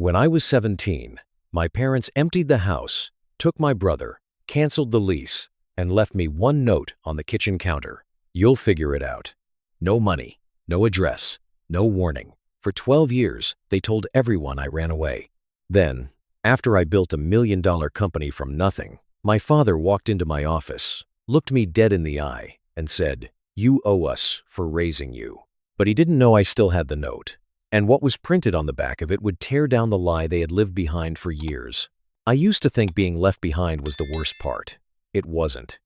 When I was 17, my parents emptied the house, took my brother, canceled the lease, and left me one note on the kitchen counter. You'll figure it out. No money, no address, no warning. For 12 years, they told everyone I ran away. Then, after I built $1 million company from nothing, my father walked into my office, looked me dead in the eye, and said, "You owe us for raising you." But he didn't know I still had the note, and what was printed on the back of it would tear down the lie they had lived behind for years. I used to think being left behind was the worst part. It wasn't.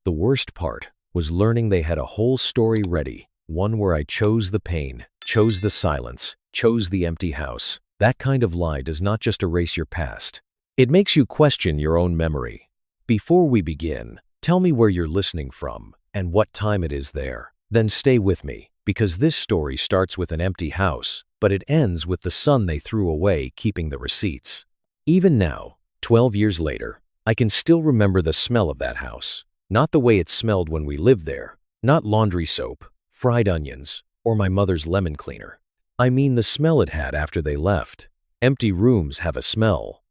The worst part was learning they had a whole story ready, one where I chose the pain, chose the silence, chose the empty house. That kind of lie does not just erase your past. It makes you question your own memory. Before we begin, tell me where you're listening from and what time it is there. Then stay with me, because this story starts with an empty house, but it ends with the son they threw away keeping the receipts. Even now, 12 years later, I can still remember the smell of that house. Not the way it smelled when we lived there, not laundry soap, fried onions, or my mother's lemon cleaner. I mean the smell it had after they left. Empty rooms have a smell.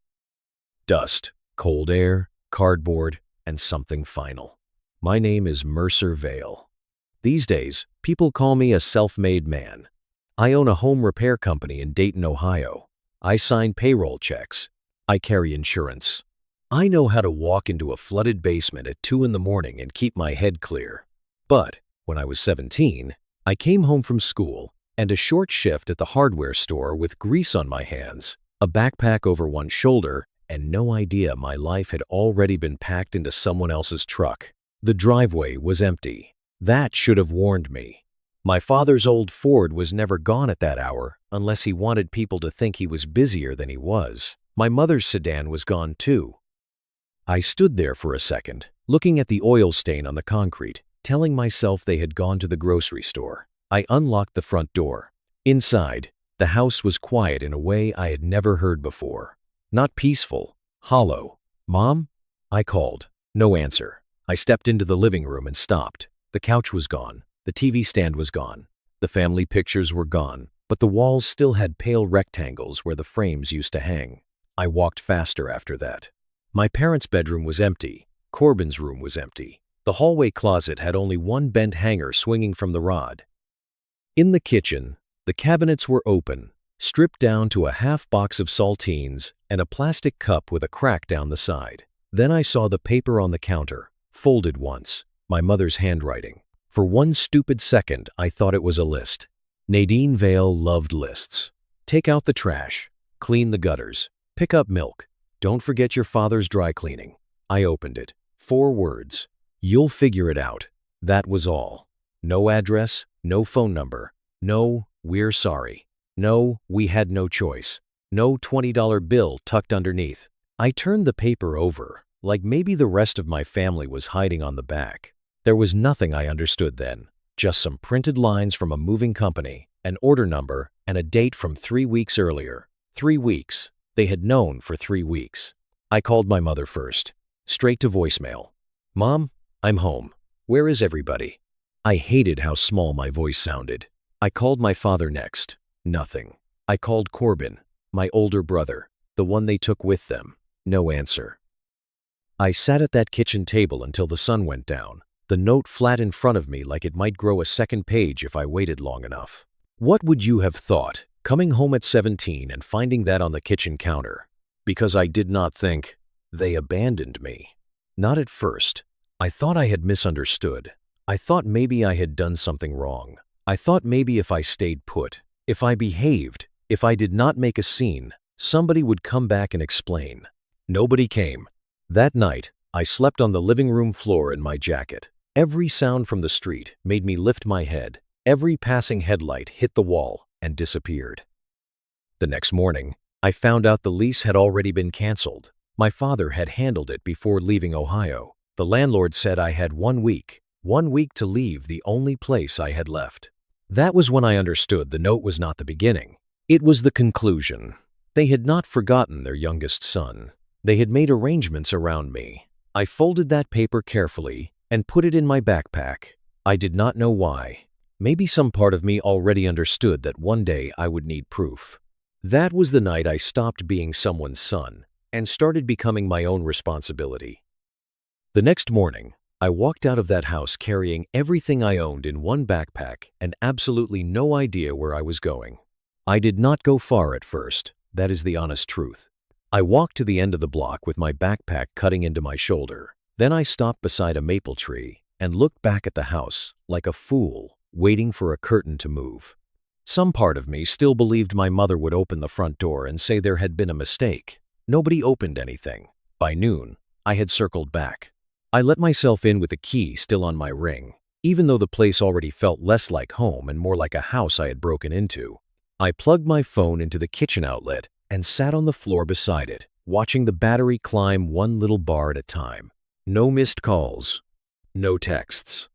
Dust, cold air, cardboard, and something final. My name is Mercer Vale. These days, people call me a self-made man. I own a home repair company in Dayton, Ohio. I sign payroll checks. I carry insurance. I know how to walk into a flooded basement at 2 in the morning and keep my head clear. But when I was 17, I came home from school and a short shift at the hardware store with grease on my hands, a backpack over one shoulder, and no idea my life had already been packed into someone else's truck. The driveway was empty. That should have warned me. My father's old Ford was never gone at that hour unless he wanted people to think he was busier than he was. My mother's sedan was gone too. I stood there for a second, looking at the oil stain on the concrete, telling myself they had gone to the grocery store. I unlocked the front door. Inside, the house was quiet in a way I had never heard before. Not peaceful, hollow. "Mom?" I called. No answer. I stepped into the living room and stopped. The couch was gone. The TV stand was gone. The family pictures were gone, but the walls still had pale rectangles where the frames used to hang. I walked faster after that. My parents' bedroom was empty. Corbin's room was empty. The hallway closet had only one bent hanger swinging from the rod. In the kitchen, the cabinets were open, stripped down to a half box of saltines and a plastic cup with a crack down the side. Then I saw the paper on the counter, folded once, my mother's handwriting. For one stupid second, I thought it was a list. Nadine Vale loved lists. Take out the trash, clean the gutters, pick up milk. Don't forget your father's dry cleaning. I opened it. 4 words. You'll figure it out. That was all. No address, no phone number. No, we're sorry. No, we had no choice. No $20 bill tucked underneath. I turned the paper over, like maybe the rest of my family was hiding on the back. There was nothing I understood then. Just some printed lines from a moving company, an order number, and a date from 3 weeks earlier. 3 weeks. They had known for 3 weeks. I called my mother first, straight to voicemail. "Mom, I'm home. Where is everybody?" I hated how small my voice sounded. I called my father next. Nothing. I called Corbin, my older brother, the one they took with them. No answer. I sat at that kitchen table until the sun went down, the note flat in front of me like it might grow a second page if I waited long enough. What would you have thought, coming home at 17 and finding that on the kitchen counter? Because I did not think, they abandoned me. Not at first. I thought I had misunderstood. I thought maybe I had done something wrong. I thought maybe if I stayed put, if I behaved, if I did not make a scene, somebody would come back and explain. Nobody came. That night, I slept on the living room floor in my jacket. Every sound from the street made me lift my head. Every passing headlight hit the wall and disappeared. The next morning, I found out the lease had already been canceled. My father had handled it before leaving Ohio. The landlord said I had 1 week to leave the only place I had left. That was when I understood the note was not the beginning. It was the conclusion. They had not forgotten their youngest son. They had made arrangements around me. I folded that paper carefully and put it in my backpack. I did not know why. Maybe some part of me already understood that one day I would need proof. That was the night I stopped being someone's son and started becoming my own responsibility. The next morning, I walked out of that house carrying everything I owned in one backpack and absolutely no idea where I was going. I did not go far at first, that is the honest truth. I walked to the end of the block with my backpack cutting into my shoulder. Then I stopped beside a maple tree and looked back at the house like a fool, waiting for a curtain to move. Some part of me still believed my mother would open the front door and say there had been a mistake. Nobody opened anything. By noon, I had circled back. I let myself in with the key still on my ring, even though the place already felt less like home and more like a house I had broken into. I plugged my phone into the kitchen outlet and sat on the floor beside it, watching the battery climb one little bar at a time. No missed calls. No texts.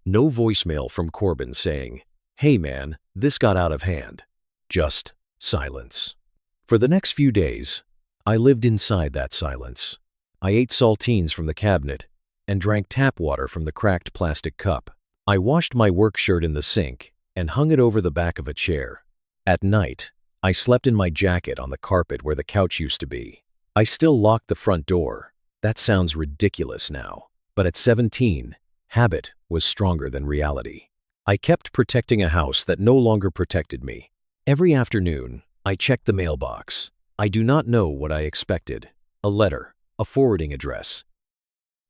No voicemail from Corbin saying, "Hey man, this got out of hand." Just silence. For the next few days, I lived inside that silence. I ate saltines from the cabinet and drank tap water from the cracked plastic cup. I washed my work shirt in the sink and hung it over the back of a chair. At night, I slept in my jacket on the carpet where the couch used to be. I still locked the front door. That sounds ridiculous now, but at 17, habit was stronger than reality. I kept protecting a house that no longer protected me. Every afternoon, I checked the mailbox. I do not know what I expected. A letter, a forwarding address.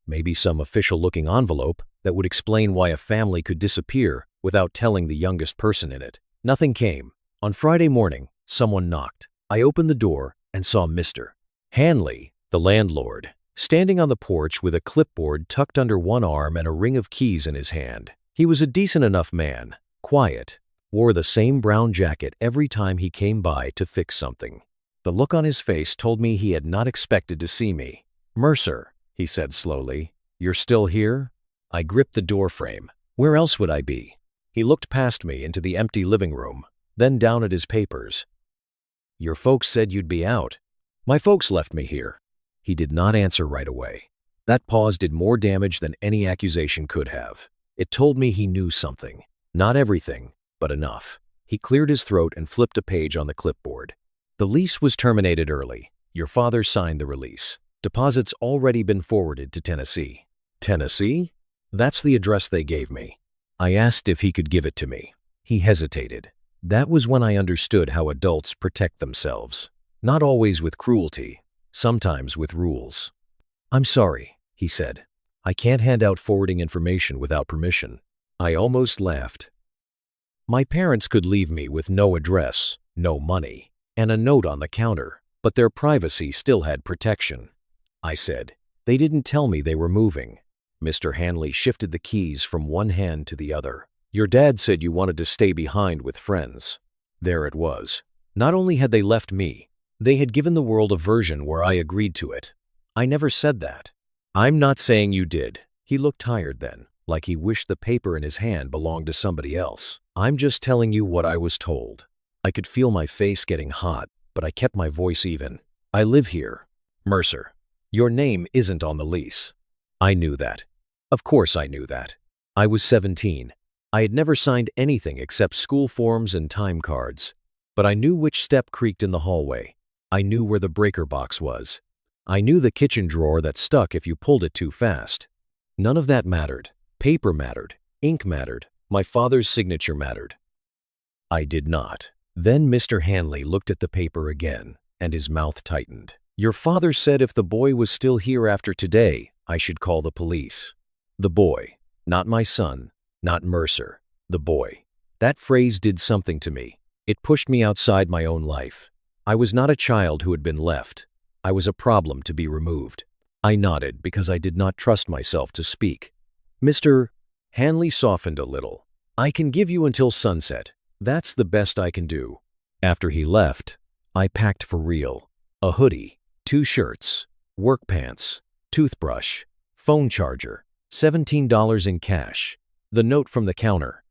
Maybe some official-looking envelope that would explain why a family could disappear without telling the youngest person in it. Nothing came. On Friday morning, someone knocked. I opened the door and saw Mr. Hanley, the landlord, standing on the porch with a clipboard tucked under one arm and a ring of keys in his hand. He was a decent enough man, quiet, wore the same brown jacket every time he came by to fix something. The look on his face told me he had not expected to see me. "Mercer," he said slowly, "you're still here?" I gripped the door frame. Where else would I be? He looked past me into the empty living room, then down at his papers. "Your folks said you'd be out." "My folks left me here." He did not answer right away. That pause did more damage than any accusation could have. It told me he knew something. Not everything, but enough. He cleared his throat and flipped a page on the clipboard. "The lease was terminated early. Your father signed the release. Deposits already been forwarded to Tennessee." "Tennessee?" "That's the address they gave me." I asked if he could give it to me. He hesitated. That was when I understood how adults protect themselves. Not always with cruelty, sometimes with rules. "I'm sorry," he said. "I can't hand out forwarding information without permission." I almost laughed. My parents could leave me with no address, no money, and a note on the counter, but their privacy still had protection. I said, "They didn't tell me they were moving." Mr. Hanley shifted the keys from one hand to the other. "Your dad said you wanted to stay behind with friends." There it was. Not only had they left me, they had given the world a version where I agreed to it. I never said that. "I'm not saying you did." He looked tired then, like he wished the paper in his hand belonged to somebody else. "I'm just telling you what I was told." I could feel my face getting hot, but I kept my voice even. "I live here. Mercer, your name isn't on the lease." I knew that. Of course I knew that. I was 17. I had never signed anything except school forms and time cards. But I knew which step creaked in the hallway. I knew where the breaker box was. I knew the kitchen drawer that stuck if you pulled it too fast. None of that mattered. Paper mattered. Ink mattered. My father's signature mattered. I did not. Then Mr. Hanley looked at the paper again, and his mouth tightened. "Your father said if the boy was still here after today, I should call the police." The boy. Not my son. Not Mercer. The boy. That phrase did something to me. It pushed me outside my own life. I was not a child who had been left. I was a problem to be removed. I nodded because I did not trust myself to speak. "Mr. Hanley softened a little. "I can give you until sunset. That's the best I can do." After he left, I packed for real. A hoodie, 2 shirts, work pants, toothbrush, phone charger, $17 in cash, the note from the counter.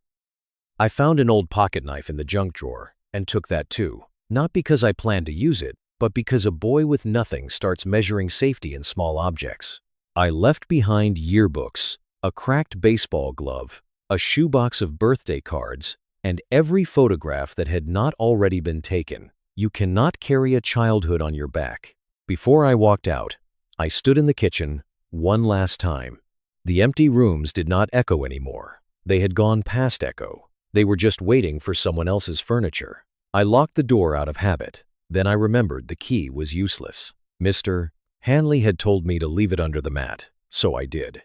I found an old pocket knife in the junk drawer and took that too. Not because I planned to use it, but because a boy with nothing starts measuring safety in small objects. I left behind yearbooks, a cracked baseball glove, a shoebox of birthday cards, and every photograph that had not already been taken. You cannot carry a childhood on your back. Before I walked out, I stood in the kitchen one last time. The empty rooms did not echo anymore. They had gone past echo. They were just waiting for someone else's furniture. I locked the door out of habit. Then I remembered the key was useless. Mr. Hanley had told me to leave it under the mat, so I did.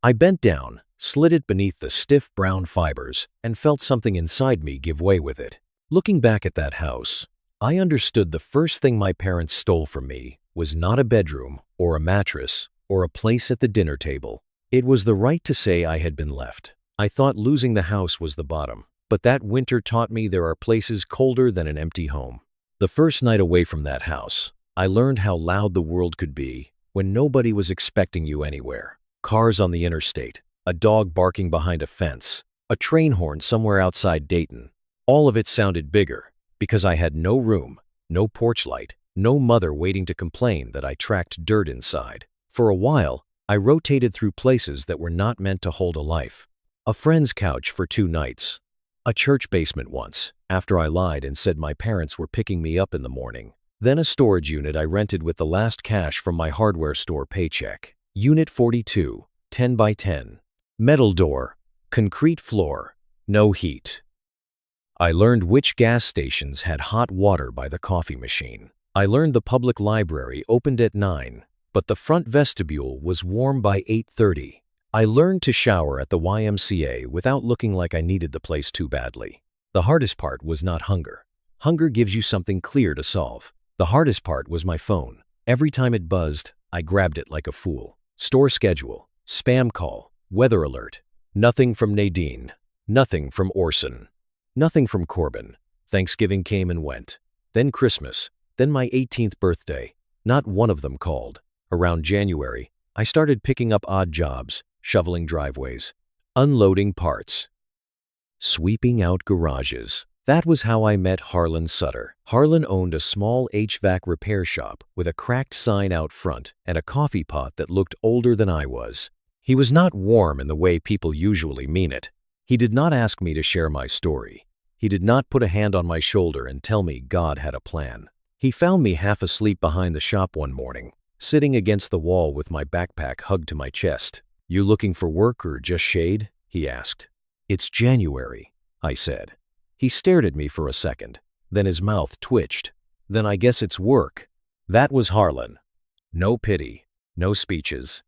I bent down, slid it beneath the stiff brown fibers, and felt something inside me give way with it. Looking back at that house, I understood the first thing my parents stole from me was not a bedroom or a mattress or a place at the dinner table. It was the right to say I had been left. I thought losing the house was the bottom, but that winter taught me there are places colder than an empty home. The first night away from that house, I learned how loud the world could be when nobody was expecting you anywhere. Cars on the interstate, a dog barking behind a fence, a train horn somewhere outside Dayton. All of it sounded bigger because I had no room, no porch light, no mother waiting to complain that I tracked dirt inside. For a while, I rotated through places that were not meant to hold a life. A friend's couch for 2 nights. A church basement once, after I lied and said my parents were picking me up in the morning. Then a storage unit I rented with the last cash from my hardware store paycheck. Unit 42, 10 by 10. Metal door, concrete floor, no heat. I learned which gas stations had hot water by the coffee machine. I learned the public library opened at 9, but the front vestibule was warm by 8:30. I learned to shower at the YMCA without looking like I needed the place too badly. The hardest part was not hunger. Hunger gives you something clear to solve. The hardest part was my phone. Every time it buzzed, I grabbed it like a fool. Store schedule, spam call, weather alert. Nothing from Nadine. Nothing from Orson. Nothing from Corbin. Thanksgiving came and went. Then Christmas. Then my 18th birthday. Not one of them called. Around January, I started picking up odd jobs, shoveling driveways, unloading parts, sweeping out garages. That was how I met Harlan Sutter. Harlan owned a small HVAC repair shop with a cracked sign out front and a coffee pot that looked older than I was. He was not warm in the way people usually mean it. He did not ask me to share my story. He did not put a hand on my shoulder and tell me God had a plan. He found me half asleep behind the shop one morning, sitting against the wall with my backpack hugged to my chest. "You looking for work or just shade?" he asked. "It's January," I said. He stared at me for a second. Then his mouth twitched. "Then I guess it's work." That was Harlan. No pity, no speeches.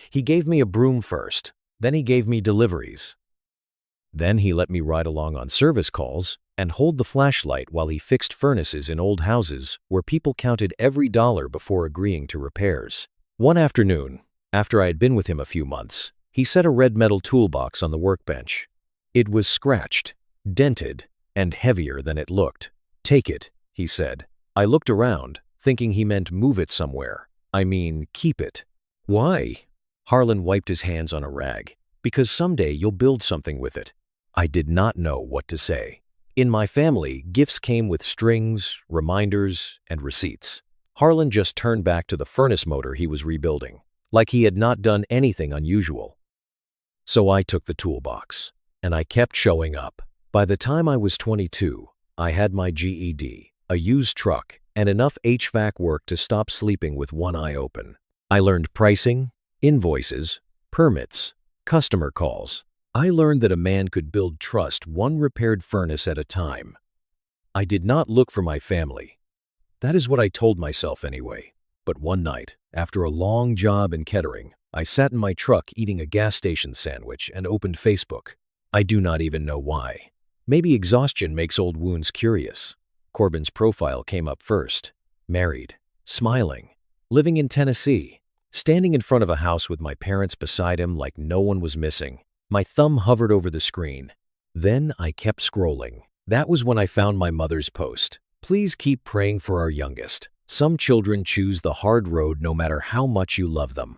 He gave me a broom first. Then he gave me deliveries. Then he let me ride along on service calls and hold the flashlight while he fixed furnaces in old houses where people counted every dollar before agreeing to repairs. One afternoon, after I had been with him a few months, he set a red metal toolbox on the workbench. It was scratched, dented, and heavier than it looked. "Take it," he said. I looked around, thinking he meant move it somewhere. I mean, keep it. "Why?" Harlan wiped his hands on a rag. "Because someday you'll build something with it." I did not know what to say. In my family, gifts came with strings, reminders, and receipts. Harlan just turned back to the furnace motor he was rebuilding, like he had not done anything unusual. So I took the toolbox, and I kept showing up. By the time I was 22, I had my GED, a used truck, and enough HVAC work to stop sleeping with one eye open. I learned pricing, invoices, permits, customer calls. I learned that a man could build trust one repaired furnace at a time. I did not look for my family. That is what I told myself anyway. But one night, after a long job in Kettering, I sat in my truck eating a gas station sandwich and opened Facebook. I do not even know why. Maybe exhaustion makes old wounds curious. Corbin's profile came up first. Married, smiling, living in Tennessee, standing in front of a house with my parents beside him like no one was missing. My thumb hovered over the screen. Then I kept scrolling. That was when I found my mother's post. "Please keep praying for our youngest. Some children choose the hard road no matter how much you love them."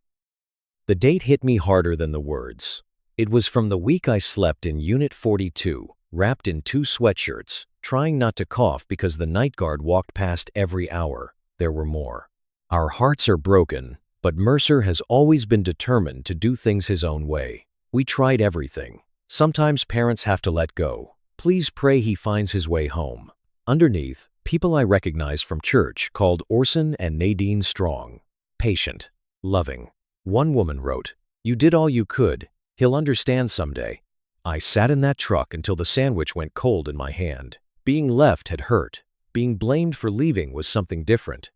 The date hit me harder than the words. It was from the week I slept in Unit 42, wrapped in 2 sweatshirts, trying not to cough because the night guard walked past every hour. There were more. Our hearts are broken, but Mercer has always been determined to do things his own way. We tried everything. Sometimes parents have to let go. Please pray he finds his way home. Underneath, People I recognized from church called Orson and Nadine Strong. Patient. Loving. One woman wrote, "You did all you could. He'll understand someday." I sat in that truck until the sandwich went cold in my hand. Being left had hurt. Being blamed for leaving was something different.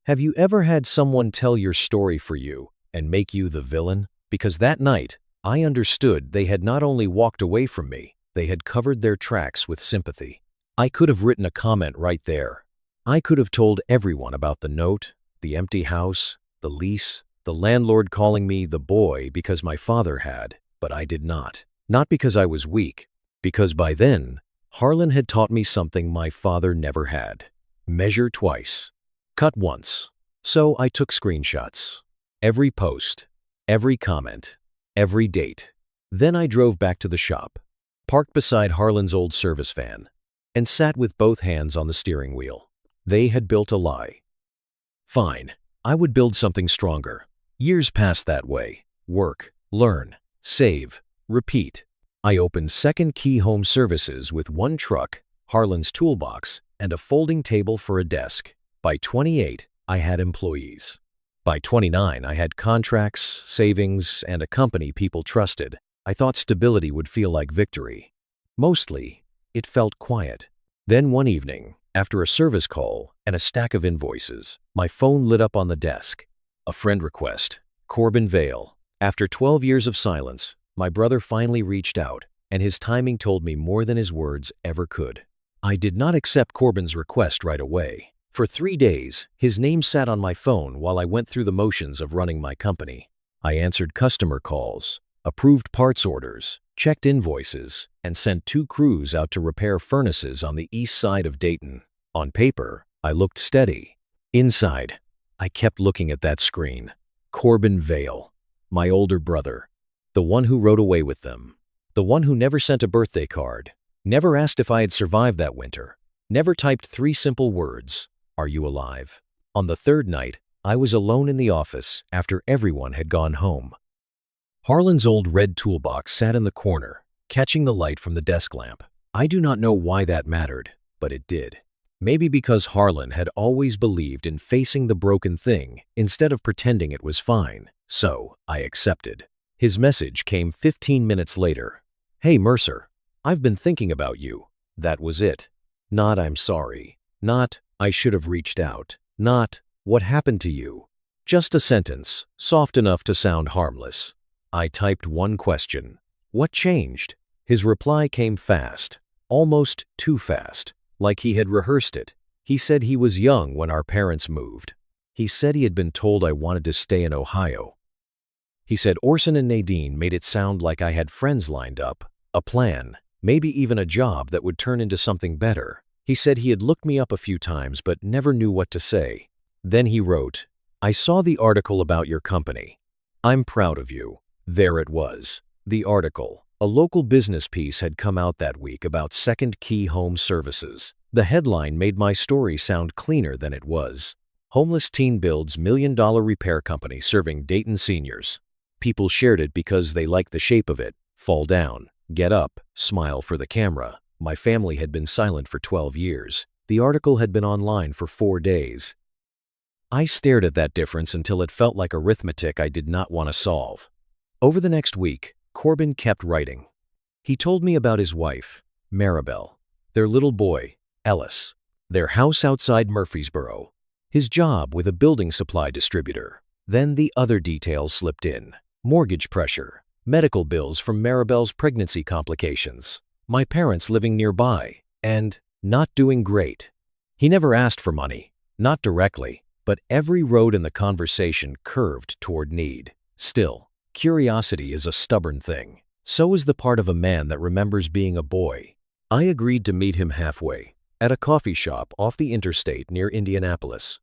Have you ever had someone tell your story for you and make you the villain? Because that night, I understood they had not only walked away from me, they had covered their tracks with sympathy. I could have written a comment right there. I could have told everyone about the note, the empty house, the lease, the landlord calling me the boy because my father had, but I did not. Not because I was weak, because by then, Harlan had taught me something my father never had. Measure twice. Cut once. So I took screenshots. Every post, every comment, every date. Then I drove back to the shop, parked beside Harlan's old service van, and sat with both hands on the steering wheel. They had built a lie. Fine, I would build something stronger. Years passed that way. Work, learn, save, repeat. I opened Second Key Home Services with one truck, Harlan's toolbox, and a folding table for a desk. By 28, I had employees. By 29, I had contracts, savings, and a company people trusted. I thought stability would feel like victory. Mostly, it felt quiet. Then one evening, after a service call and a stack of invoices, my phone lit up on the desk. A friend request. Corbin Vale. After 12 years of silence, my brother finally reached out, and his timing told me more than his words ever could. I did not accept Corbin's request right away. For 3 days, his name sat on my phone while I went through the motions of running my company. I answered customer calls, approved parts orders, checked invoices, and sent 2 crews out to repair furnaces on the east side of Dayton. On paper, I looked steady. Inside, I kept looking at that screen. Corbin Vale, my older brother, the one who rode away with them, the one who never sent a birthday card, never asked if I had survived that winter, never typed 3 simple words, "Are you alive?" On the 3rd night, I was alone in the office after everyone had gone home. Harlan's old red toolbox sat in the corner, catching the light from the desk lamp. I do not know why that mattered, but it did. Maybe because Harlan had always believed in facing the broken thing instead of pretending it was fine, so I accepted. His message came 15 minutes later. "Hey Mercer, I've been thinking about you." That was it. Not "I'm sorry." Not "I should have reached out." Not "What happened to you?" Just a sentence, soft enough to sound harmless. I typed one question. "What changed?" His reply came fast, almost too fast, like he had rehearsed it. He said he was young when our parents moved. He said he had been told I wanted to stay in Ohio. He said Orson and Nadine made it sound like I had friends lined up, a plan, maybe even a job that would turn into something better. He said he had looked me up a few times but never knew what to say. Then he wrote, "I saw the article about your company. I'm proud of you." There it was, the article. A local business piece had come out that week about Second Key Home Services. The headline made my story sound cleaner than it was. Homeless teen builds $1 million repair company serving Dayton seniors. People shared it because they liked the shape of it. Fall down, get up, smile for the camera. My family had been silent for 12 years. The article had been online for 4 days. I stared at that difference until it felt like arithmetic I did not want to solve. Over the next week, Corbin kept writing. He told me about his wife, Maribel, their little boy, Ellis, their house outside Murfreesboro, his job with a building supply distributor. Then the other details slipped in. Mortgage pressure, medical bills from Maribel's pregnancy complications, my parents living nearby, and not doing great. He never asked for money, not directly, but every road in the conversation curved toward need. Still, curiosity is a stubborn thing. So is the part of a man that remembers being a boy. I agreed to meet him halfway, at a coffee shop off the interstate near Indianapolis.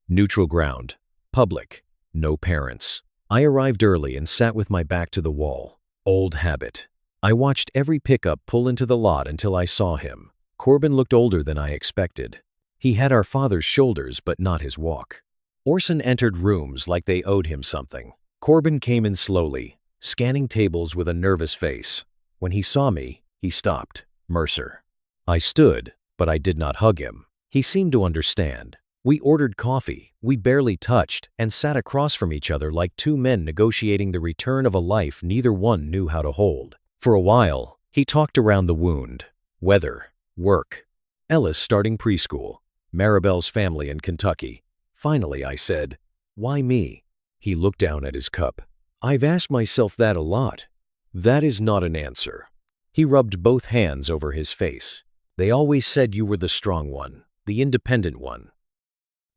Neutral ground, public, no parents. I arrived early and sat with my back to the wall. Old habit. I watched every pickup pull into the lot until I saw him. Corbin looked older than I expected. He had our father's shoulders but not his walk. Orson entered rooms like they owed him something. Corbin came in slowly, scanning tables with a nervous face. When he saw me, he stopped. "Mercer." I stood, but I did not hug him. He seemed to understand. We ordered coffee, we barely touched, and sat across from each other like two men negotiating the return of a life neither one knew how to hold. For a while, he talked around the wound. Weather, work, Ellis starting preschool, Maribel's family in Kentucky. Finally, I said, "Why me?" He looked down at his cup. "I've asked myself that a lot." "That is not an answer." He rubbed both hands over his face. "They always said you were the strong one, the independent one.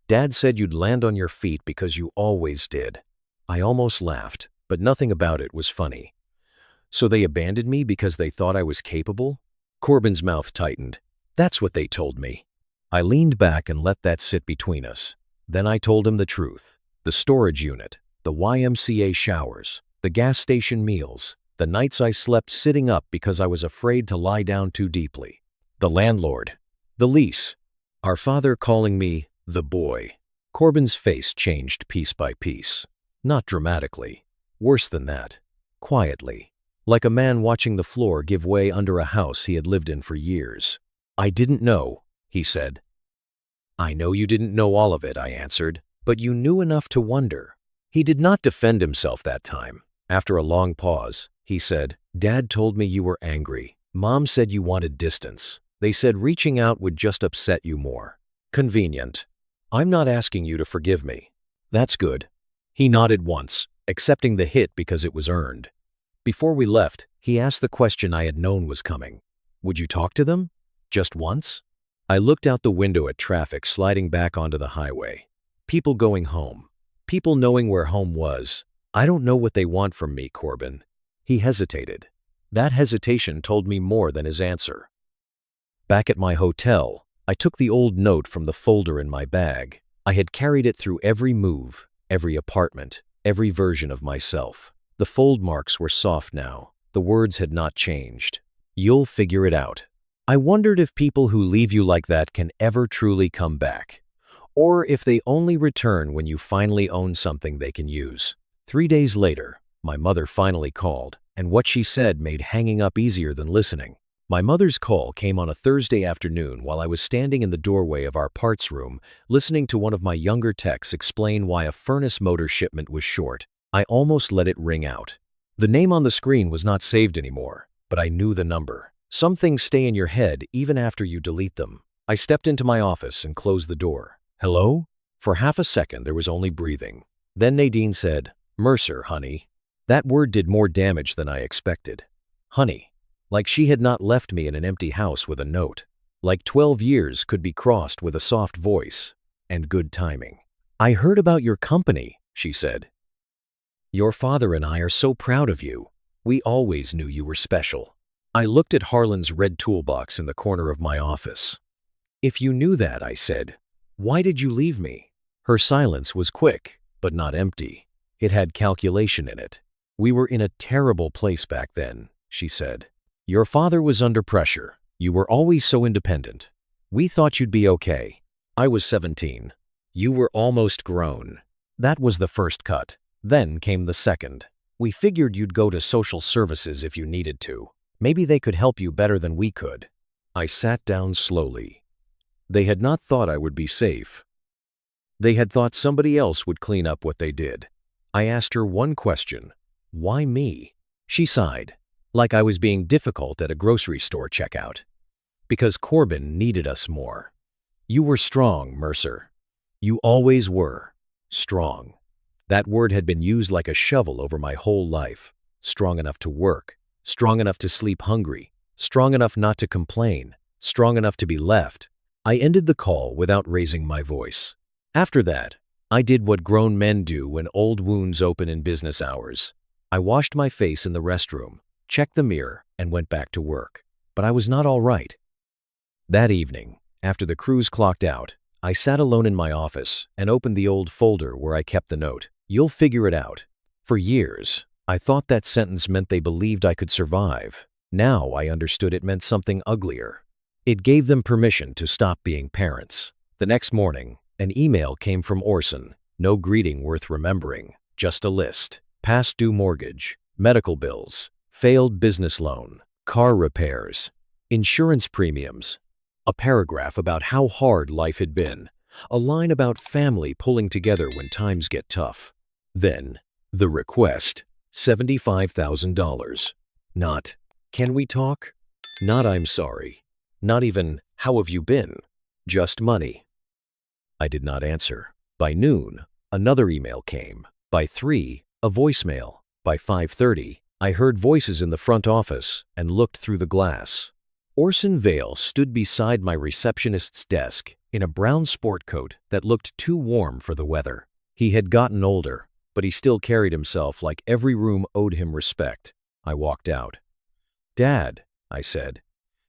Dad said you'd land on your feet because you always did." I almost laughed, but nothing about it was funny. "So they abandoned me because they thought I was capable?" Corbin's mouth tightened. "That's what they told me." I leaned back and let that sit between us. Then I told him the truth. The storage unit, the YMCA showers, the gas station meals, the nights I slept sitting up because I was afraid to lie down too deeply. The landlord, the lease, our father calling me the boy. Corbin's face changed piece by piece. Not dramatically. Worse than that. Quietly. Like a man watching the floor give way under a house he had lived in for years. "I didn't know," he said. "I know you didn't know all of it," I answered, "but you knew enough to wonder." He did not defend himself that time. After a long pause, he said, "Dad told me you were angry. Mom said you wanted distance. They said reaching out would just upset you more." Convenient. "I'm not asking you to forgive me." "That's good." He nodded once, accepting the hit because it was earned. Before we left, he asked the question I had known was coming. "Would you talk to them? Just once?" I looked out the window at traffic sliding back onto the highway. People going home. People knowing where home was. "I don't know what they want from me, Corbin." He hesitated. That hesitation told me more than his answer. Back at my hotel, I took the old note from the folder in my bag. I had carried it through every move, every apartment, every version of myself. The fold marks were soft now. The words had not changed. "You'll figure it out." I wondered if people who leave you like that can ever truly come back, or if they only return when you finally own something they can use. 3 days later, my mother finally called, and what she said made hanging up easier than listening. My mother's call came on a Thursday afternoon while I was standing in the doorway of our parts room, listening to one of my younger techs explain why a furnace motor shipment was short. I almost let it ring out. The name on the screen was not saved anymore, but I knew the number. Some things stay in your head even after you delete them. I stepped into my office and closed the door. "Hello?" For half a second there was only breathing. Then Nadine said, "Mercer, honey." That word did more damage than I expected. Honey. Like she had not left me in an empty house with a note. Like 12 years could be crossed with a soft voice. And good timing. "I heard about your company," she said. "Your father and I are so proud of you. We always knew you were special." I looked at Harlan's red toolbox in the corner of my office. "If you knew that," I said, "why did you leave me?" Her silence was quick, but not empty. It had calculation in it. "We were in a terrible place back then," she said. "Your father was under pressure. You were always so independent. We thought you'd be okay." I was 17. You were almost grown. That was the first cut. Then came the second. "We figured you'd go to social services if you needed to. Maybe they could help you better than we could." I sat down slowly. They had not thought I would be safe. They had thought somebody else would clean up what they did. I asked her one question. "Why me?" She sighed, like I was being difficult at a grocery store checkout. "Because Corbin needed us more. You were strong, Mercer. You always were. Strong." That word had been used like a shovel over my whole life. Strong enough to work. Strong enough to sleep hungry. Strong enough not to complain. Strong enough to be left. I ended the call without raising my voice. After that, I did what grown men do when old wounds open in business hours. I washed my face in the restroom, checked the mirror, and went back to work. But I was not all right. That evening, after the crews clocked out, I sat alone in my office and opened the old folder where I kept the note. "You'll figure it out." For years, I thought that sentence meant they believed I could survive. Now I understood it meant something uglier. It gave them permission to stop being parents. The next morning, an email came from Orson. No greeting worth remembering, just a list. Past due mortgage, medical bills, failed business loan, car repairs, insurance premiums. A paragraph about how hard life had been. A line about family pulling together when times get tough. Then, the request, $75,000. Not, can we talk? Not, I'm sorry. Not even, how have you been? Just money. I did not answer. By noon, another email came. By 3, a voicemail. By 5:30, I heard voices in the front office and looked through the glass. Orson Vale stood beside my receptionist's desk in a brown sport coat that looked too warm for the weather. He had gotten older, but he still carried himself like every room owed him respect. I walked out. "Dad," I said,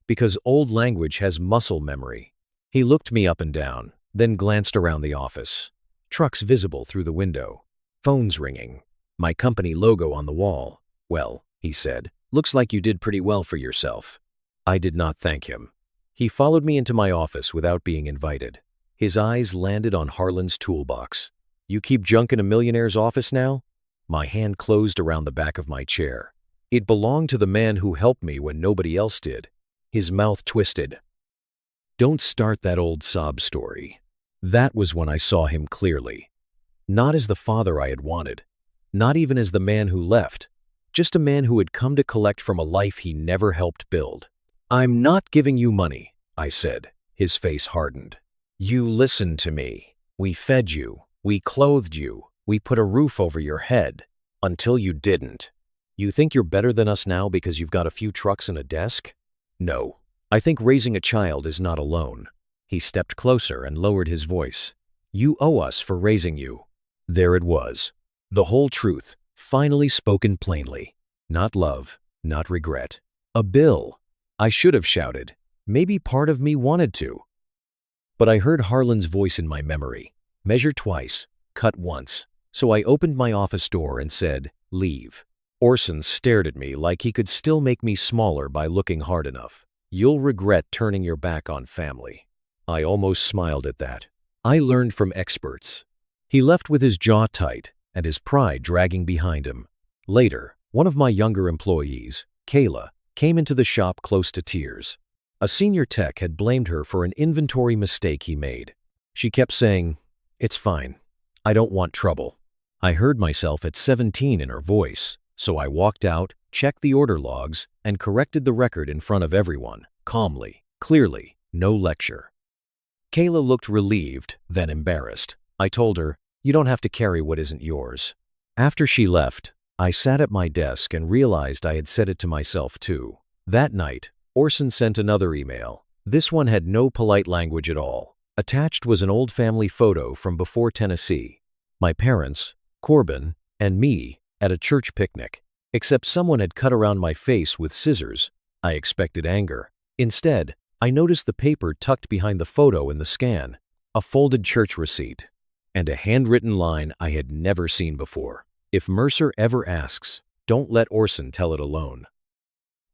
because old language has muscle memory. He looked me up and down, then glanced around the office. Trucks visible through the window. Phones ringing. My company logo on the wall. "Well," he said, "looks like you did pretty well for yourself." I did not thank him. He followed me into my office without being invited. His eyes landed on Harlan's toolbox. "You keep junk in a millionaire's office now?" My hand closed around the back of my chair. It belonged to the man who helped me when nobody else did. His mouth twisted. "Don't start that old sob story." That was when I saw him clearly. Not as the father I had wanted. Not even as the man who left. Just a man who had come to collect from a life he never helped build. "I'm not giving you money," I said. His face hardened. "You listened to me. We fed you. We clothed you. We put a roof over your head. Until you didn't. You think you're better than us now because you've got a few trucks and a desk? No. I think raising a child is not alone." He stepped closer and lowered his voice. "You owe us for raising you." There it was. The whole truth, finally spoken plainly. Not love, not regret. A bill. I should have shouted. Maybe part of me wanted to. But I heard Harlan's voice in my memory. Measure twice, cut once. So I opened my office door and said, "Leave." Orson stared at me like he could still make me smaller by looking hard enough. "You'll regret turning your back on family." I almost smiled at that. I learned from experts. He left with his jaw tight and his pride dragging behind him. Later, one of my younger employees, Kayla, came into the shop close to tears. A senior tech had blamed her for an inventory mistake he made. She kept saying, "It's fine. I don't want trouble." I heard myself at 17 in her voice, so I walked out, checked the order logs, and corrected the record in front of everyone, calmly, clearly, no lecture. Kayla looked relieved, then embarrassed. I told her, "You don't have to carry what isn't yours." After she left, I sat at my desk and realized I had said it to myself too. That night, Orson sent another email. This one had no polite language at all. Attached was an old family photo from before Tennessee. My parents, Corbin, and me at a church picnic. Except someone had cut around my face with scissors. I expected anger. Instead, I noticed the paper tucked behind the photo in the scan. A folded church receipt. And a handwritten line I had never seen before. "If Mercer ever asks, don't let Orson tell it alone."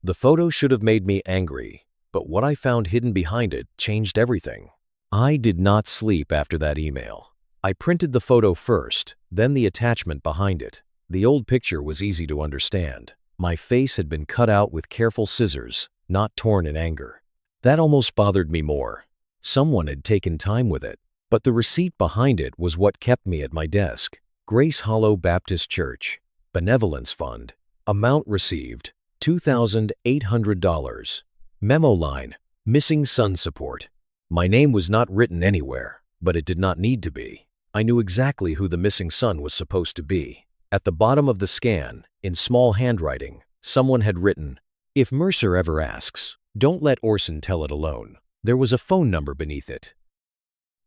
The photo should have made me angry, but what I found hidden behind it changed everything. I did not sleep after that email. I printed the photo first, then the attachment behind it. The old picture was easy to understand. My face had been cut out with careful scissors, not torn in anger. That almost bothered me more. Someone had taken time with it, but the receipt behind it was what kept me at my desk. Grace Hollow Baptist Church, Benevolence Fund, amount received, $2,800. Memo line, missing son support. My name was not written anywhere, but it did not need to be. I knew exactly who the missing son was supposed to be. At the bottom of the scan, in small handwriting, someone had written, "If Mercer ever asks, don't let Orson tell it alone." There was a phone number beneath it.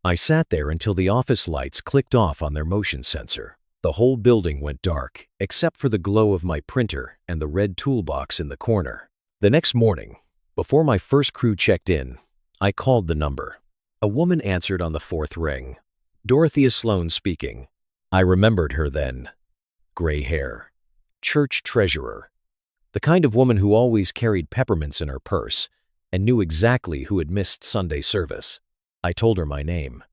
I sat there until the office lights clicked off on their motion sensor. The whole building went dark, except for the glow of my printer and the red toolbox in the corner. The next morning, before my first crew checked in, I called the number. A woman answered on the fourth ring. Dorothea Sloan speaking. I remembered her then. Gray hair. Church treasurer. The kind of woman who always carried peppermints in her purse and knew exactly who had missed Sunday service. I told her my name.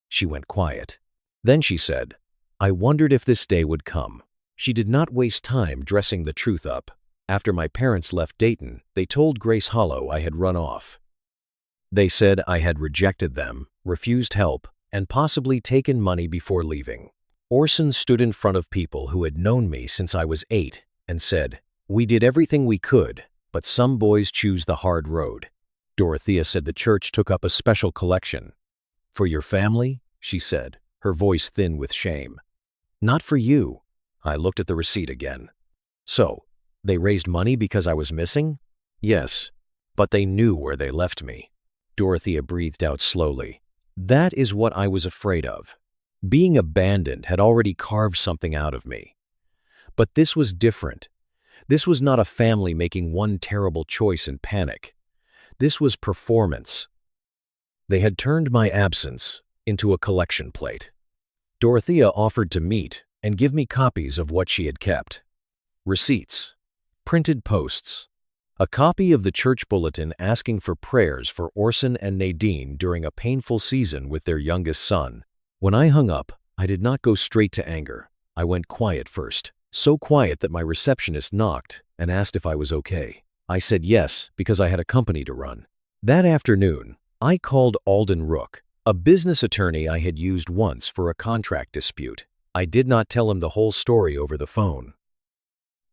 She went quiet. Then she said, "I wondered if this day would come." She did not waste time dressing the truth up. After my parents left Dayton, they told Grace Hollow I had run off. They said I had rejected them, refused help, and possibly taken money before leaving. Orson stood in front of people who had known me since I was 8 and said, "We did everything we could, but some boys choose the hard road." Dorothea said the church took up a special collection. "For your family?" she said, her voice thin with shame. "Not for you." I looked at the receipt again. "So, they raised money because I was missing?" "Yes, but they knew where they left me." Dorothea breathed out slowly. "That is what I was afraid of. Being abandoned had already carved something out of me. But this was different. This was not a family making one terrible choice in panic. This was performance. They had turned my absence into a collection plate." Dorothea offered to meet and give me copies of what she had kept. Receipts, printed posts, a copy of the church bulletin asking for prayers for Orson and Nadine during a painful season with their youngest son. When I hung up, I did not go straight to anger. I went quiet first, so quiet that my receptionist knocked and asked if I was okay. I said yes because I had a company to run. That afternoon, I called Alden Rook, a business attorney I had used once for a contract dispute. I did not tell him the whole story over the phone.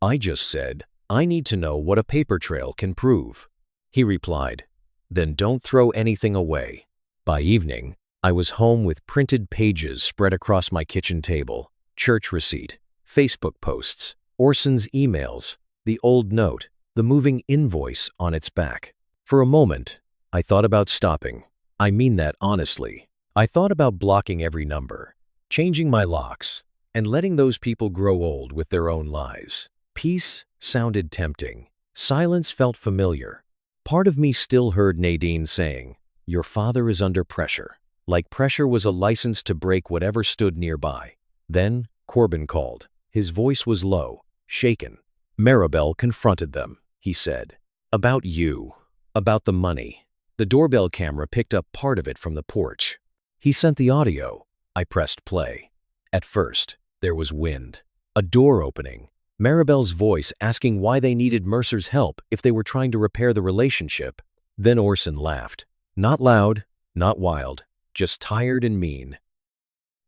I just said, "I need to know what a paper trail can prove." He replied, "Then don't throw anything away." By evening, I was home with printed pages spread across my kitchen table, church receipt, Facebook posts, Orson's emails, the old note, the moving invoice on its back. For a moment, I thought about stopping. I mean that honestly. I thought about blocking every number, changing my locks, and letting those people grow old with their own lies. Peace sounded tempting. Silence felt familiar. Part of me still heard Nadine saying, "Your father is under pressure," like pressure was a license to break whatever stood nearby. Then Corbin called. His voice was low, shaken. "Maribel confronted them," he said. "About you. About the money." The doorbell camera picked up part of it from the porch. He sent the audio. I pressed play. At first, there was wind. A door opening. Maribel's voice asking why they needed Mercer's help if they were trying to repair the relationship. Then Orson laughed. Not loud, not wild, just tired and mean.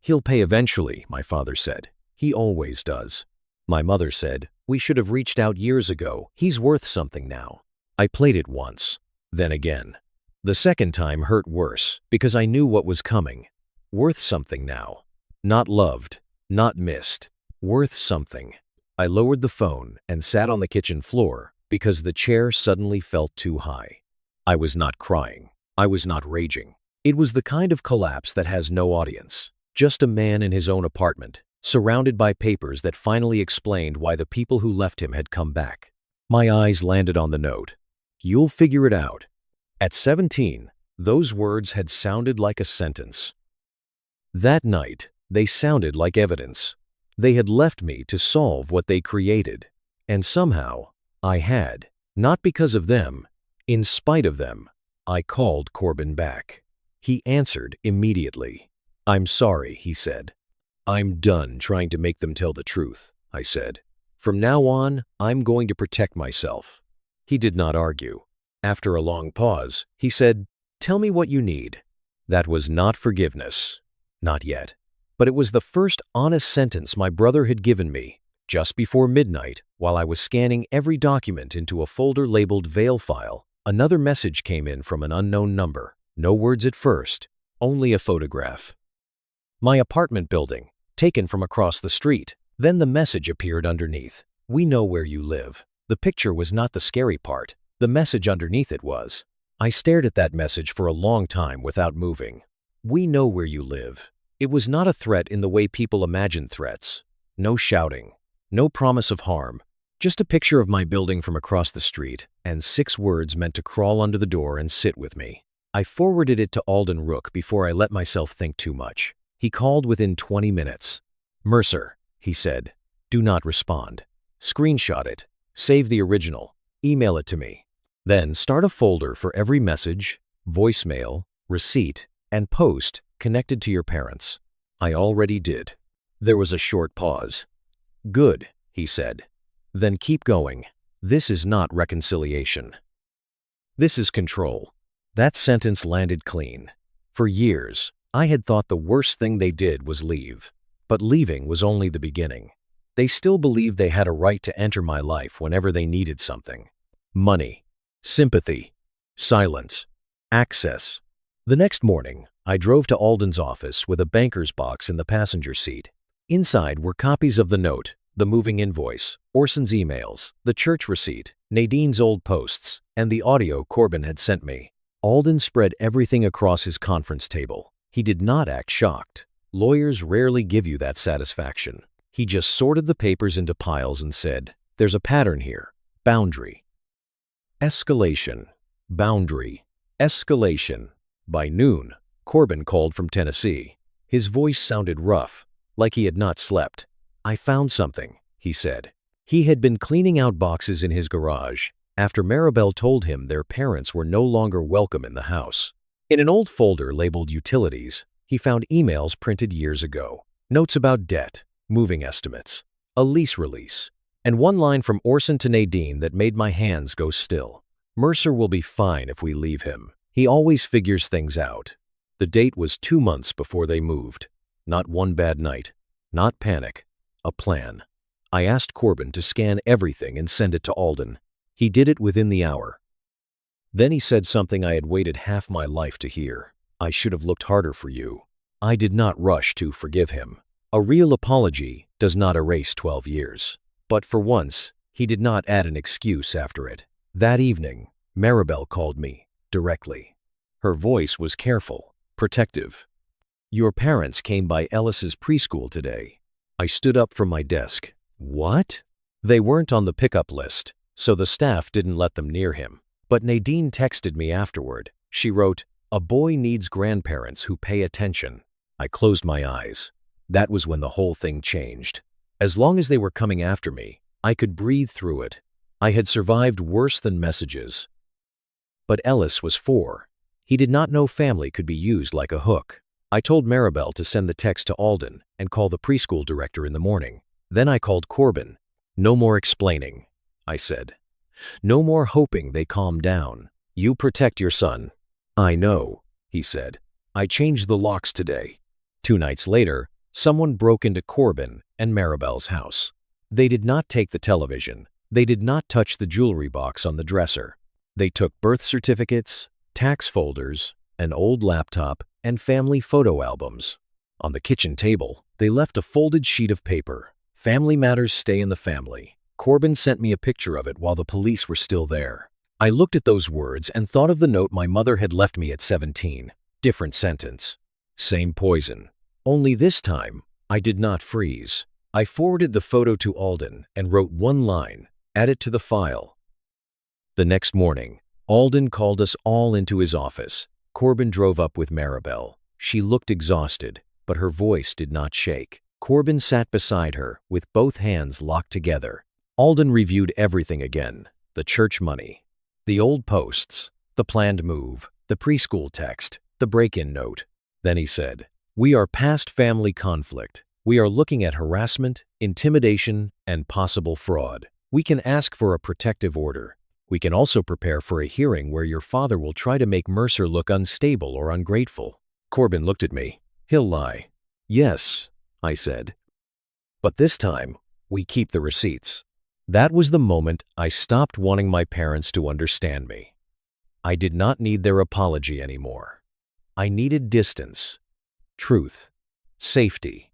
"He'll pay eventually," my father said. "He always does." My mother said, "We should have reached out years ago. He's worth something now." I played it once, then again. The second time hurt worse because I knew what was coming. Worth something now. Not loved, not missed. Worth something. I lowered the phone and sat on the kitchen floor because the chair suddenly felt too high. I was not crying. I was not raging. It was the kind of collapse that has no audience. Just a man in his own apartment, surrounded by papers that finally explained why the people who left him had come back. My eyes landed on the note. "You'll figure it out." At 17, those words had sounded like a sentence. That night, they sounded like evidence. They had left me to solve what they created. And somehow, I had. Not because of them, in spite of them. I called Corbin back. He answered immediately. "I'm sorry," he said. "I'm done trying to make them tell the truth," I said. "From now on, I'm going to protect myself." He did not argue. After a long pause, he said, "Tell me what you need." That was not forgiveness. Not yet. But it was the first honest sentence my brother had given me. Just before midnight, while I was scanning every document into a folder labeled Veil File, another message came in from an unknown number. No words at first, only a photograph. My apartment building, taken from across the street. Then the message appeared underneath. "We know where you live." The picture was not the scary part. The message underneath it was. I stared at that message for a long time without moving. "We know where you live." It was not a threat in the way people imagine threats. No shouting, no promise of harm, just a picture of my building from across the street, and 6 words meant to crawl under the door and sit with me. I forwarded it to Alden Rook before I let myself think too much. He called within 20 minutes. "Mercer," he said, "do not respond. Screenshot it, save the original, email it to me. Then start a folder for every message, voicemail, receipt, and post connected to your parents." I already did. There was a short pause. "Good," he said. "Then keep going. This is not reconciliation. This is control. That sentence landed clean. For years, I had thought the worst thing they did was leave. But leaving was only the beginning. They still believed they had a right to enter my life whenever they needed something. Money, sympathy, silence, access. The next morning, I drove to Alden's office with a banker's box in the passenger seat. Inside were copies of the note, the moving invoice, Orson's emails, the church receipt, Nadine's old posts, and the audio Corbin had sent me. Alden spread everything across his conference table. He did not act shocked. Lawyers rarely give you that satisfaction. He just sorted the papers into piles and said, "There's a pattern here. Boundary. Escalation. Boundary. Escalation." By noon, Corbin called from Tennessee. His voice sounded rough, like he had not slept. "I found something," he said. He had been cleaning out boxes in his garage after Maribel told him their parents were no longer welcome in the house. In an old folder labeled Utilities, he found emails printed years ago, notes about debt, moving estimates, a lease release, and one line from Orson to Nadine that made my hands go still. "Mercer will be fine if we leave him. He always figures things out." The date was 2 months before they moved. Not one bad night. Not panic. A plan. I asked Corbin to scan everything and send it to Alden. He did it within the hour. Then he said something I had waited half my life to hear. "I should have looked harder for you." I did not rush to forgive him. A real apology does not erase 12 years. But for once, he did not add an excuse after it. That evening, Maribel called me, directly. Her voice was careful, protective. "Your parents came by Ellis's preschool today." I stood up from my desk. "What?" They weren't on the pickup list, so the staff didn't let them near him. But Nadine texted me afterward. She wrote, "A boy needs grandparents who pay attention." I closed my eyes. That was when the whole thing changed. As long as they were coming after me, I could breathe through it. I had survived worse than messages. But Ellis was 4. He did not know family could be used like a hook. I told Maribel to send the text to Alden and call the preschool director in the morning. Then I called Corbin. "No more explaining," I said. "No more hoping they calm down. You protect your son." "I know," he said. "I changed the locks today." 2 nights later, someone broke into Corbin and Maribel's house. They did not take the television. They did not touch the jewelry box on the dresser. They took birth certificates, tax folders, an old laptop, and family photo albums. On the kitchen table, they left a folded sheet of paper. "Family matters stay in the family." Corbin sent me a picture of it while the police were still there. I looked at those words and thought of the note my mother had left me at 17. Different sentence. Same poison. Only this time, I did not freeze. I forwarded the photo to Alden and wrote one line, "Add it to the file." The next morning, Alden called us all into his office. Corbin drove up with Maribel. She looked exhausted, but her voice did not shake. Corbin sat beside her with both hands locked together. Alden reviewed everything again. The church money, the old posts, the planned move, the preschool text, the break-in note. Then he said, "We are past family conflict. We are looking at harassment, intimidation, and possible fraud. We can ask for a protective order. We can also prepare for a hearing where your father will try to make Mercer look unstable or ungrateful." Corbin looked at me. "He'll lie." "Yes," I said. "But this time, we keep the receipts." That was the moment I stopped wanting my parents to understand me. I did not need their apology anymore. I needed distance, truth, safety,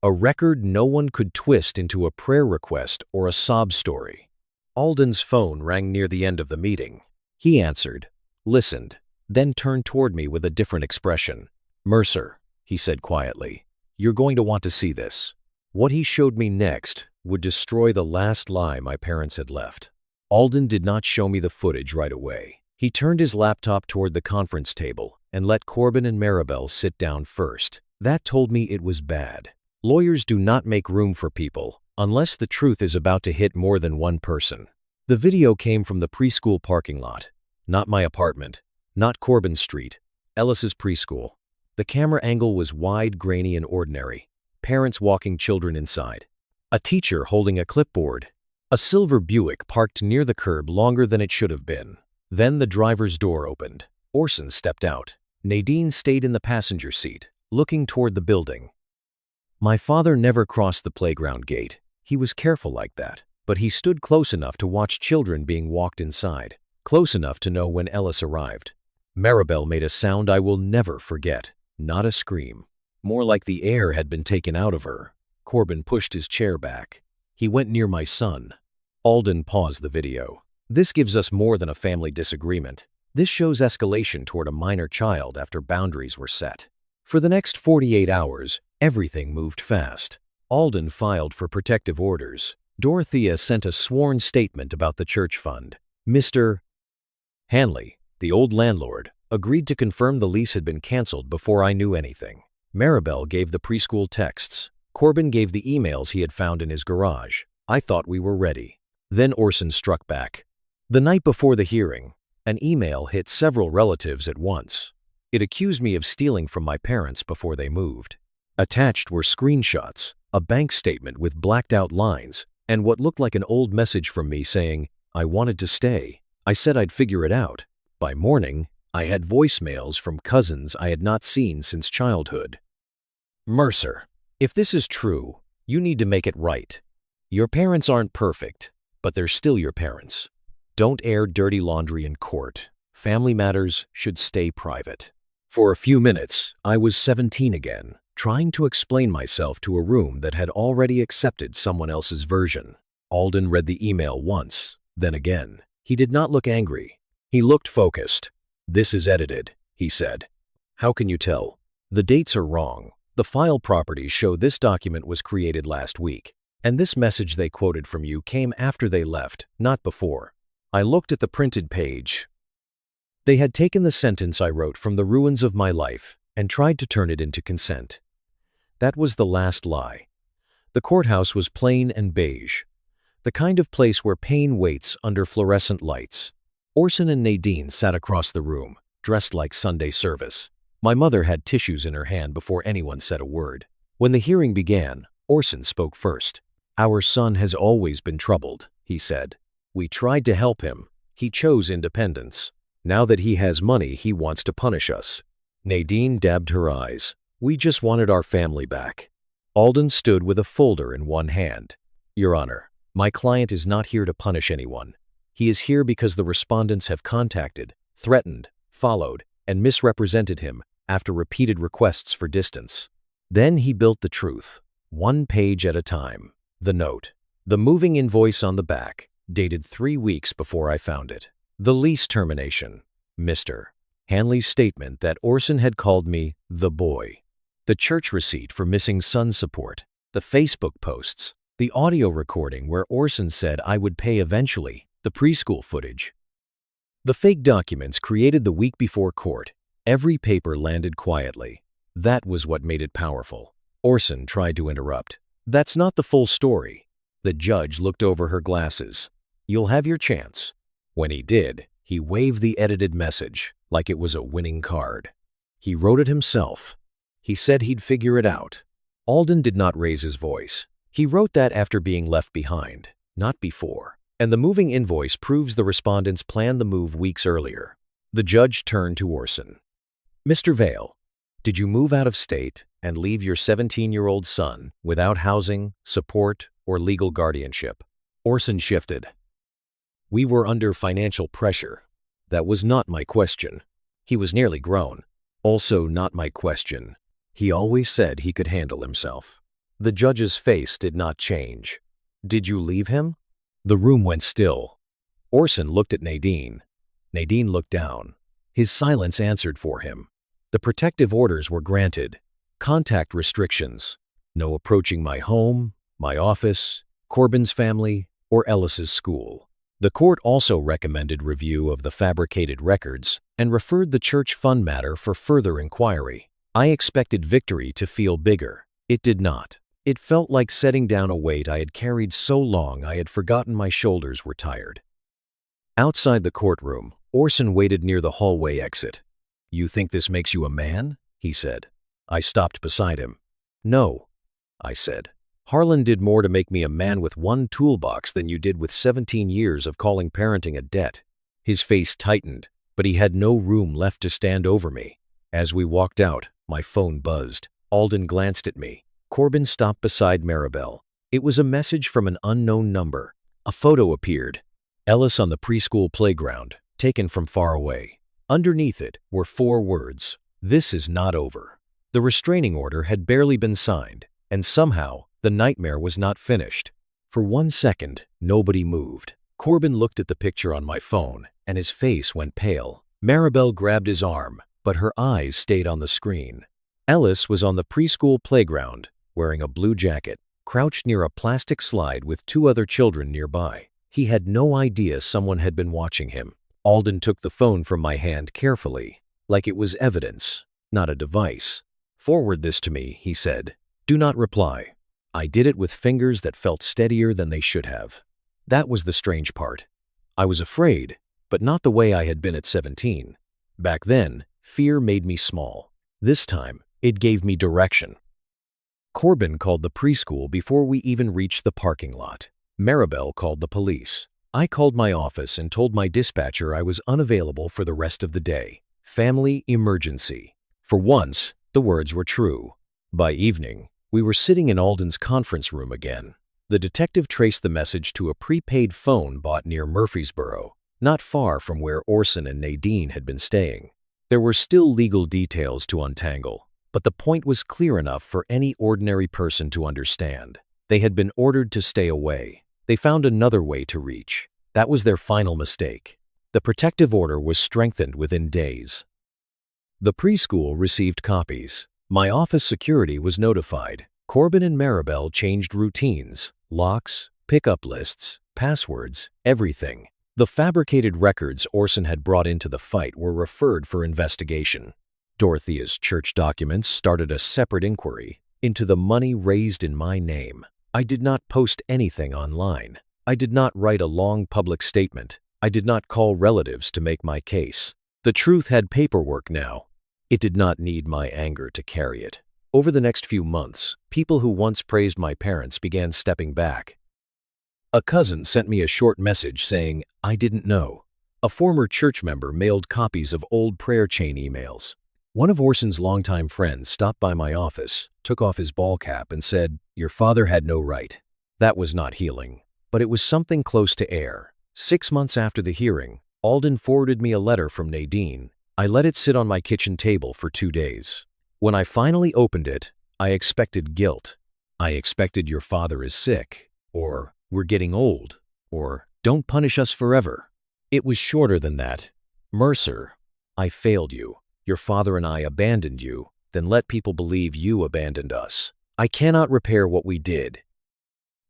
a record no one could twist into a prayer request or a sob story. Alden's phone rang near the end of the meeting. He answered, listened, then turned toward me with a different expression. "Mercer," he said quietly, "you're going to want to see this." What he showed me next would destroy the last lie my parents had left. Alden did not show me the footage right away. He turned his laptop toward the conference table and let Corbin and Maribel sit down first. That told me it was bad. Lawyers do not make room for people unless the truth is about to hit more than one person. The video came from the preschool parking lot, not my apartment, not Corbin Street, Ellis's preschool. The camera angle was wide, grainy, and ordinary. Parents walking children inside. A teacher holding a clipboard. A silver Buick parked near the curb longer than it should have been. Then the driver's door opened. Orson stepped out. Nadine stayed in the passenger seat, looking toward the building. My father never crossed the playground gate. He was careful like that, but he stood close enough to watch children being walked inside, close enough to know when Ellis arrived. Maribel made a sound I will never forget, not a scream. More like the air had been taken out of her. Corbin pushed his chair back. He went near my son. Alden paused the video. This gives us more than a family disagreement. This shows escalation toward a minor child after boundaries were set. For the next 48 hours, everything moved fast. Alden filed for protective orders. Dorothea sent a sworn statement about the church fund. Mr. Hanley, the old landlord, agreed to confirm the lease had been canceled before I knew anything. Maribel gave the preschool texts. Corbin gave the emails he had found in his garage. I thought we were ready. Then Orson struck back. The night before the hearing, an email hit several relatives at once. It accused me of stealing from my parents before they moved. Attached were screenshots, a bank statement with blacked-out lines, and what looked like an old message from me saying, I wanted to stay. I said I'd figure it out. By morning, I had voicemails from cousins I had not seen since childhood. Mercer, if this is true, you need to make it right. Your parents aren't perfect, but they're still your parents. Don't air dirty laundry in court. Family matters should stay private. For a few minutes, I was 17 again, trying to explain myself to a room that had already accepted someone else's version. Alden read the email once, then again. He did not look angry. He looked focused. This is edited, he said. How can you tell? The dates are wrong. The file properties show this document was created last week, and this message they quoted from you came after they left, not before. I looked at the printed page. They had taken the sentence I wrote from the ruins of my life and tried to turn it into consent. That was the last lie. The courthouse was plain and beige, the kind of place where pain waits under fluorescent lights. Orson and Nadine sat across the room, dressed like Sunday service. My mother had tissues in her hand before anyone said a word. When the hearing began, Orson spoke first. Our son has always been troubled, he said. We tried to help him. He chose independence. Now that he has money, he wants to punish us. Nadine dabbed her eyes. We just wanted our family back. Alden stood with a folder in one hand. Your Honor, my client is not here to punish anyone. He is here because the respondents have contacted, threatened, followed, and misrepresented him after repeated requests for distance. Then he built the truth, one page at a time. The note, the moving invoice on the back, dated 3 weeks before I found it. The lease termination, Mr. Hanley's statement that Orson had called me the boy. The church receipt for missing son support, the Facebook posts, the audio recording where Orson said I would pay eventually, the preschool footage. The fake documents created the week before court. Every paper landed quietly. That was what made it powerful. Orson tried to interrupt. That's not the full story. The judge looked over her glasses. You'll have your chance. When he did, he waved the edited message like it was a winning card. He wrote it himself. He said he'd figure it out. Alden did not raise his voice. He wrote that after being left behind, not before. And the moving invoice proves the respondents planned the move weeks earlier. The judge turned to Orson. Mr. Vale, did you move out of state and leave your 17-year-old son without housing, support, or legal guardianship? Orson shifted. We were under financial pressure. That was not my question. He was nearly grown. Also not my question. He always said he could handle himself. The judge's face did not change. Did you leave him? The room went still. Orson looked at Nadine. Nadine looked down. His silence answered for him. The protective orders were granted. Contact restrictions. No approaching my home, my office, Corbin's family, or Ellis's school. The court also recommended review of the fabricated records and referred the church fund matter for further inquiry. I expected victory to feel bigger. It did not. It felt like setting down a weight I had carried so long I had forgotten my shoulders were tired. Outside the courtroom, Orson waited near the hallway exit. You think this makes you a man? He said. I stopped beside him. No, I said. Harlan did more to make me a man with one toolbox than you did with 17 years of calling parenting a debt. His face tightened, but he had no room left to stand over me. As we walked out, my phone buzzed. Alden glanced at me. Corbin stopped beside Maribel. It was a message from an unknown number. A photo appeared. Ellis on the preschool playground, taken from far away. Underneath it were 4 words. This is not over. The restraining order had barely been signed, and somehow the nightmare was not finished. For 1 second, nobody moved. Corbin looked at the picture on my phone, and his face went pale. Maribel grabbed his arm, but her eyes stayed on the screen. Ellis was on the preschool playground, wearing a blue jacket, crouched near a plastic slide with 2 other children nearby. He had no idea someone had been watching him. Alden took the phone from my hand carefully, like it was evidence, not a device. "Forward this to me," he said. "Do not reply." I did it with fingers that felt steadier than they should have. That was the strange part. I was afraid, but not the way I had been at 17. Back then, fear made me small. This time, it gave me direction. Corbin called the preschool before we even reached the parking lot. Maribel called the police. I called my office and told my dispatcher I was unavailable for the rest of the day. Family emergency. For once, the words were true. By evening, we were sitting in Alden's conference room again. The detective traced the message to a prepaid phone bought near Murfreesboro, not far from where Orson and Nadine had been staying. There were still legal details to untangle, but the point was clear enough for any ordinary person to understand. They had been ordered to stay away. They found another way to reach. That was their final mistake. The protective order was strengthened within days. The preschool received copies. My office security was notified. Corbin and Maribel changed routines, locks, pickup lists, passwords, everything. The fabricated records Orson had brought into the fight were referred for investigation. Dorothea's church documents started a separate inquiry into the money raised in my name. I did not post anything online. I did not write a long public statement. I did not call relatives to make my case. The truth had paperwork now. It did not need my anger to carry it. Over the next few months, people who once praised my parents began stepping back. A cousin sent me a short message saying, "I didn't know." A former church member mailed copies of old prayer chain emails. One of Orson's longtime friends stopped by my office, took off his ball cap, and said, "Your father had no right." That was not healing, but it was something close to air. 6 months after the hearing, Alden forwarded me a letter from Nadine. I let it sit on my kitchen table for 2 days. When I finally opened it, I expected guilt. I expected "your father is sick," or "we're getting old," or "don't punish us forever." It was shorter than that. "Mercer, I failed you. Your father and I abandoned you, then let people believe you abandoned us. I cannot repair what we did.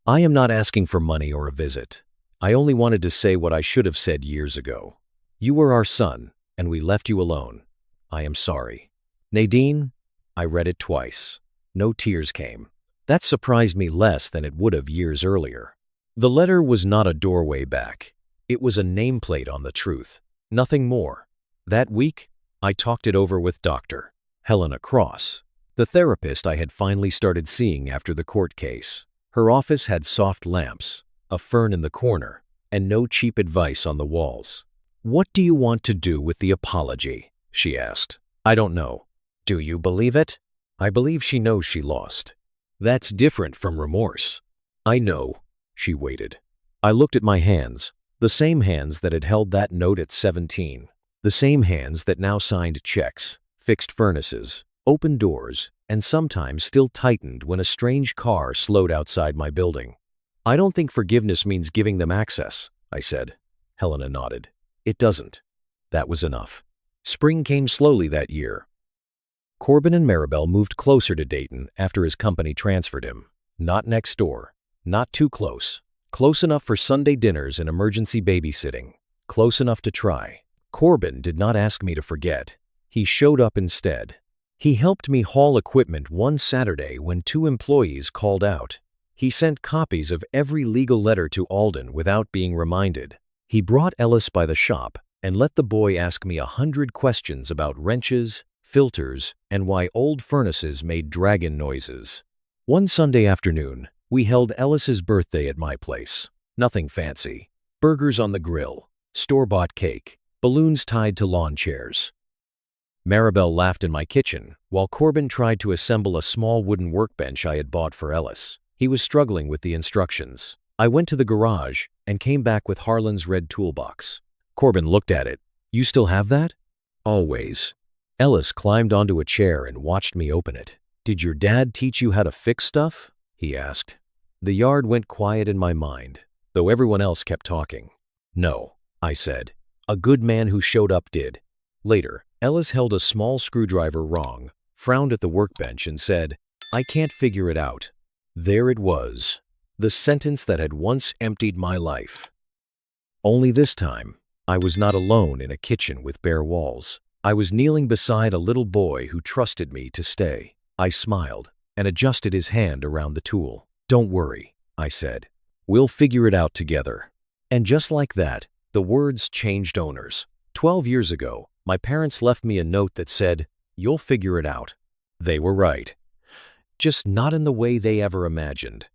I am not asking for money or a visit. I only wanted to say what I should have said years ago. You were our son, and we left you alone. I am sorry. Nadine." I read it twice. No tears came. That surprised me less than it would have years earlier. The letter was not a doorway back. It was a nameplate on the truth. Nothing more. That week, I talked it over with Dr. Helena Cross, the therapist I had finally started seeing after the court case. Her office had soft lamps, a fern in the corner, and no cheap advice on the walls. "What do you want to do with the apology?" she asked. "I don't know." "Do you believe it?" "I believe she knows she lost. That's different from remorse." "I know." She waited. I looked at my hands, the same hands that had held that note at 17. The same hands that now signed checks, fixed furnaces, opened doors, and sometimes still tightened when a strange car slowed outside my building. "I don't think forgiveness means giving them access," I said. Helena nodded. "It doesn't." That was enough. Spring came slowly that year. Corbin and Maribel moved closer to Dayton after his company transferred him. Not next door. Not too close. Close enough for Sunday dinners and emergency babysitting. Close enough to try. Corbin did not ask me to forget. He showed up instead. He helped me haul equipment one Saturday when 2 employees called out. He sent copies of every legal letter to Alden without being reminded. He brought Ellis by the shop and let the boy ask me 100 questions about wrenches, filters, and why old furnaces made dragon noises. One Sunday afternoon, we held Ellis's birthday at my place. Nothing fancy. Burgers on the grill, store-bought cake, balloons tied to lawn chairs. Maribel laughed in my kitchen, while Corbin tried to assemble a small wooden workbench I had bought for Ellis. He was struggling with the instructions. I went to the garage and came back with Harlan's red toolbox. Corbin looked at it. "You still have that?" "Always." Ellis climbed onto a chair and watched me open it. "Did your dad teach you how to fix stuff?" he asked. The yard went quiet in my mind, though everyone else kept talking. "No," I said. "A good man who showed up did." Later, Ellis held a small screwdriver wrong, frowned at the workbench and said, "I can't figure it out." There it was, the sentence that had once emptied my life. Only this time, I was not alone in a kitchen with bare walls. I was kneeling beside a little boy who trusted me to stay. I smiled and adjusted his hand around the tool. "Don't worry," I said. "We'll figure it out together." And just like that, the words changed owners. 12 years ago, my parents left me a note that said, "You'll figure it out." They were right. Just not in the way they ever imagined.